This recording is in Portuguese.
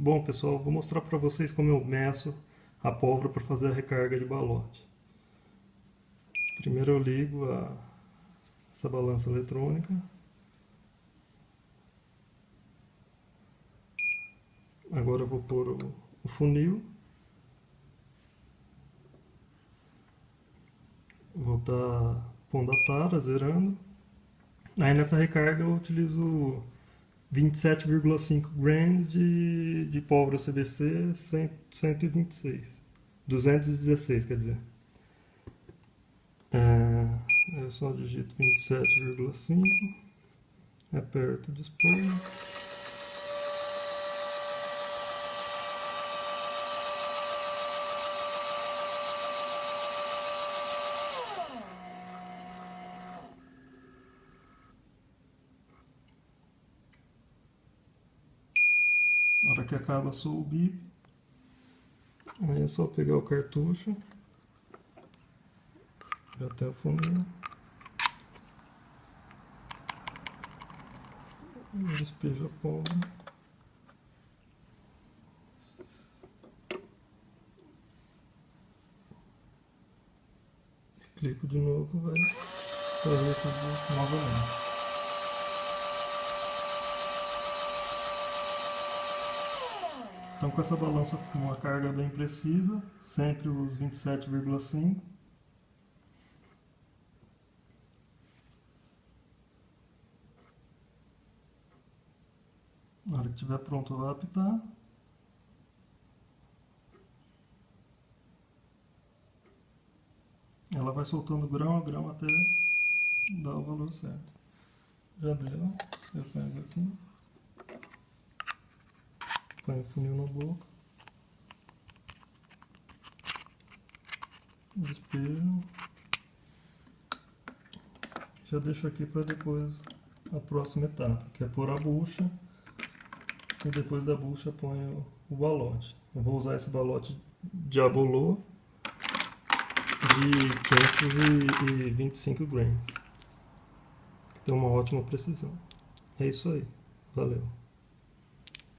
Bom, pessoal, vou mostrar para vocês como eu meço a pólvora para fazer a recarga de balote. Primeiro eu ligo essa balança eletrônica. Agora eu vou pôr o funil. Vou estar pondo a tara, zerando. Aí nessa recarga eu utilizo 27,5 grains de pólvora CBC 126. 216, quer dizer. Eu só digito 27,5. Aperto dispor. Na hora que acaba só o bip. Aí é só pegar o cartucho. Já tem o funil. Despejo a pólvora. Clico de novo, vai fazer tudo novamente. Então com essa balança com uma carga bem precisa, sempre os 27,5. Na hora que estiver pronto eu vou apitar. Ela vai soltando grão a grão até dar o valor certo. Já deu, eu pego aqui. Põe o funil na boca. Despejo. Já deixo aqui para depois a próxima etapa, que é pôr a bucha. E depois da bucha ponho o balote. Eu vou usar esse balote Diabolô de 525 grains. Que tem uma ótima precisão. É isso aí. Valeu.